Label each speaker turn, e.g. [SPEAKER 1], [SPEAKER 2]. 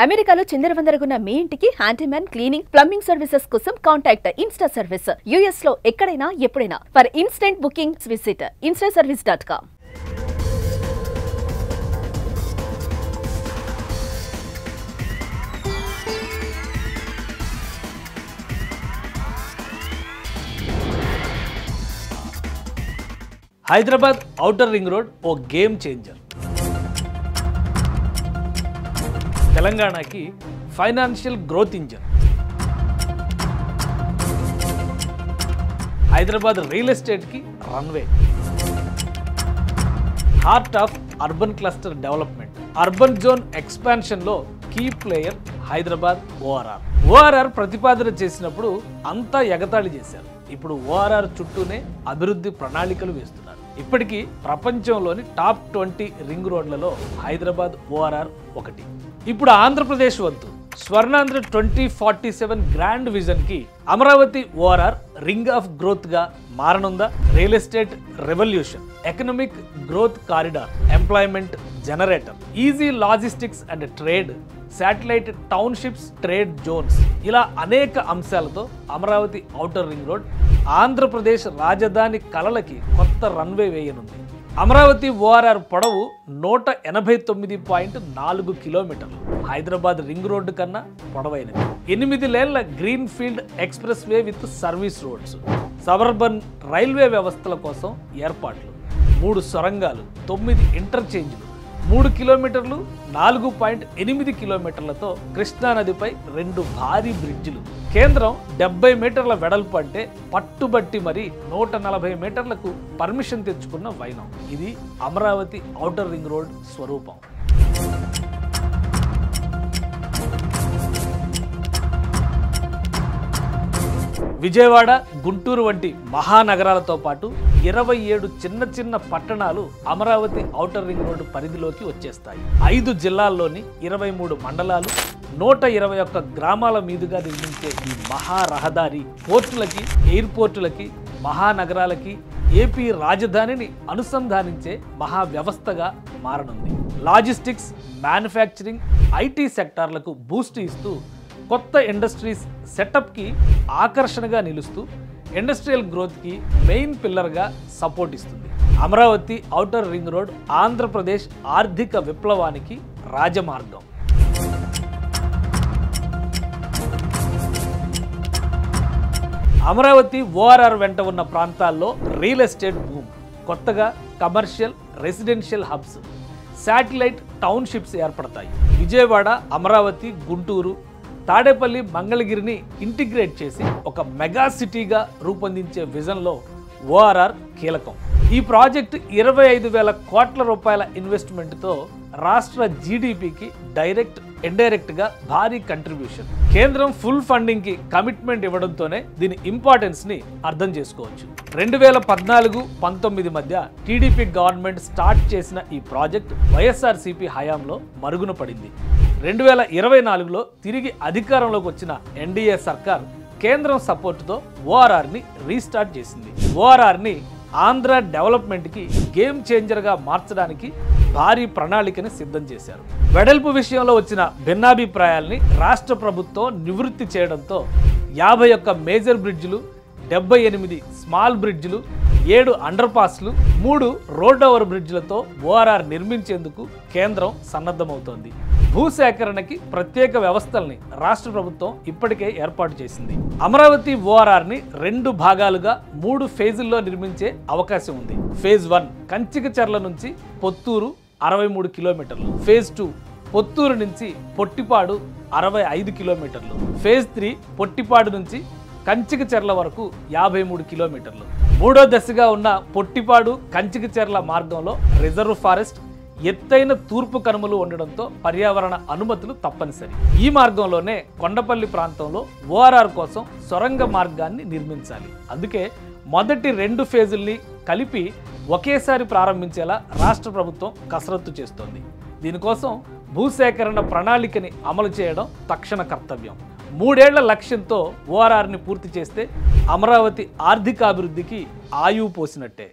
[SPEAKER 1] అమెరికాలో చిందరవందరగున్న మీ ఇంటికి హ్యాండీమ్యాన్ క్లీనింగ్ ప్లంబింగ్ సర్వీసెస్ కోసం కాంటాక్ట్ ఇన్స్టా సర్వీస్. యుఎస్ లో ఎక్కడైనా ఎప్పుడైనా for instant bookings visit instaservice.com.
[SPEAKER 2] Hyderabad outer ring road ఓ గేమ్ చేంజర్. తెలంగాణకి financial growth engine. Hyderabad real ఎస్టేట్కి runway. Heart of urban cluster development. Urban zone ఎక్స్పాన్షన్లో key player Hyderabad ORR. ORR ప్రతిపాదన చేసినప్పుడు అంతా ఎగతాళి చేశారు. ఇప్పుడు ఓఆర్ఆర్ చుట్టూనే అభివృద్ధి ప్రణాళికలు వేస్తున్నారు. ఇప్పటికీ ప్రపంచంలోని టాప్ 20 రింగ్ రోడ్లలో హైదరాబాద్ ఓఆర్ఆర్ ఒకటి. ఇప్పుడు ఆంధ్రప్రదేశ్ వంతు స్వర్ణాంధ్ర 2047 గ్రాండ్ విజన్ కి Amaravati ORR ring of growth గా మారనుందా? Real estate revolution, economic growth corridor, employment generator, easy logistics and trade, satellite townships, trade Jones, ఇలా అనేక అంశాలతో Amaravati outer ring road Andhra Pradesh రాజధాని కలలకి కొత్త రన్వే వేయనుంది. అమరావతి ఓఆర్ఆర్ పొడవు 189.4 కిలోమీటర్లు. హైదరాబాద్ రింగ్ రోడ్డు కన్నా పొడవైనది. 8 లేన్ల green field expressway with service roads, suburban railway వ్యవస్థల కోసం ఏర్పాట్లు, 3 సొరంగాలు, 9 ఇంటర్చేంజ్లు, 3 కిలోమీటర్లు, 4.8 కిలోమీటర్లతో కృష్ణానదిపై 2 భారీ బ్రిడ్జిలు. కేంద్రం 70 మీటర్ల వెడల్పు అంటే పట్టుబట్టి మరి 140 మీటర్లకు పర్మిషన్ తెచ్చుకున్న వైనం. ఇది అమరావతి ఔటర్ రింగ్ రోడ్ స్వరూపం. విజయవాడ, గుంటూరు వంటి మహానగరాలతో పాటు 27 చిన్న చిన్న పట్టణాలు అమరావతి ఔటర్ రింగ్ రోడ్డు పరిధిలోకి వచ్చేస్తాయి. 5 జిల్లాల్లోని 23 మండలాలు, 121 గ్రామాల మీదుగా నిర్మించే ఈ మహా రహదారి పోర్టులకి, ఎయిర్పోర్టులకి, మహానగరాలకి, ఏపీ రాజధానిని అనుసంధానించే మహా వ్యవస్థగా మారనుంది. లాజిస్టిక్స్, మ్యానుఫ్యాక్చరింగ్, ఐటీ సెక్టార్లకు బూస్ట్ ఇస్తూ కొత్త ఇండస్ట్రీస్ సెటప్కి ఆకర్షణగా నిలుస్తూ ఇండస్ట్రియల్ గ్రోత్కి మెయిన్ పిల్లర్గా సపోర్ట్ ఇస్తుంది. Amaravati outer ring road Andhra Pradesh ఆర్థిక విప్లవానికి రాజమార్గం. అమరావతి ఓఆర్ఆర్ వెంట ఉన్న ప్రాంతాల్లో రియల్ ఎస్టేట్ బూమ్, కొత్తగా commercial, residential hubs, satellite townships ఏర్పడతాయి. విజయవాడ, అమరావతి, గుంటూరు, తాడేపల్లి, మంగళగిరిని ఇంటిగ్రేట్ చేసి ఒక మెగా సిటీగా రూపొందించే విజన్లో ఓఆర్ఆర్ కీలకం. ఈ ప్రాజెక్టు 25,000 కోట్ల రూపాయల ఇన్వెస్ట్మెంట్తో రాష్ట్ర జీడిపికి డైరెక్ట్, ఇండైరెక్ట్గా భారీ కంట్రిబ్యూషన్. కేంద్రం ఫుల్ ఫండింగ్కి కమిట్మెంట్ ఇవ్వడంతోనే దీని ఇంపార్టెన్స్ని అర్థం చేసుకోవచ్చు. 2014-19 మధ్య టీడీపీ గవర్నమెంట్ స్టార్ట్ చేసిన ఈ ప్రాజెక్ట్ వైఎస్ఆర్సీపీ హయాంలో మరుగున పడింది. 2024లో తిరిగి అధికారంలోకి వచ్చిన ఎన్డీఏ సర్కార్ కేంద్రం సపోర్టుతో ఓఆర్ఆర్ని రీస్టార్ట్ చేసింది. ఓఆర్ఆర్ని ఆంధ్ర డెవలప్మెంట్కి గేమ్ చేంజర్గా మార్చడానికి భారీ ప్రణాళికని సిద్ధం చేశారు. వెడల్పు విషయంలో వచ్చిన భిన్నాభిప్రాయాల్ని రాష్ట్ర ప్రభుత్వం నివృత్తి చేయడంతో 51 మేజర్ బ్రిడ్జిలు, 78 స్మాల్ బ్రిడ్జిలు, 7 అండర్ పాస్లు, 3 రోడ్ ఓవర్ బ్రిడ్జిలతో ఓఆర్ఆర్ నిర్మించేందుకు కేంద్రం సన్నద్ధమవుతోంది. భూసేకరణకి ప్రత్యేక వ్యవస్థల్ని రాష్ట్ర ప్రభుత్వం ఇప్పటికే ఏర్పాటు చేసింది. అమరావతి ఓఆర్ఆర్ని 2 భాగాలుగా 3 ఫేజుల్లో నిర్మించే అవకాశం ఉంది. ఫేజ్ 1 కంచికచర్ల నుంచి పొత్తూరు 63 కిలోమీటర్లు, ఫేజ్ 2 పొత్తూరు నుంచి పొట్టిపాడు 65 కిలోమీటర్లు, ఫేజ్ 3 పొట్టిపాడు నుంచి కంచికచర్ల వరకు 53 కిలోమీటర్లు. 3వ దశగా ఉన్న పొట్టిపాడు కంచికచర్ల మార్గంలో రిజర్వ్ ఫారెస్ట్, ఎత్తైన తూర్పు కనుమలు ఉండడంతో పర్యావరణ అనుమతులు తప్పనిసరి. ఈ మార్గంలోనే కొండపల్లి ప్రాంతంలో ఓఆర్ఆర్ కోసం సొరంగ మార్గాన్ని నిర్మించాలి. అందుకే మొదటి 2 ఫేజుల్ని కలిపి ఒకేసారి ప్రారంభించేలా రాష్ట్ర ప్రభుత్వం కసరత్తు చేస్తోంది. దీనికోసం భూసేకరణ ప్రణాళికని అమలు చేయడం తక్షణ కర్తవ్యం. 3 ఏళ్ల లక్ష్యంతో ఓఆర్ఆర్ని పూర్తి చేస్తే అమరావతి ఆర్థికాభివృద్ధికి ఆయువు పోసినట్టే.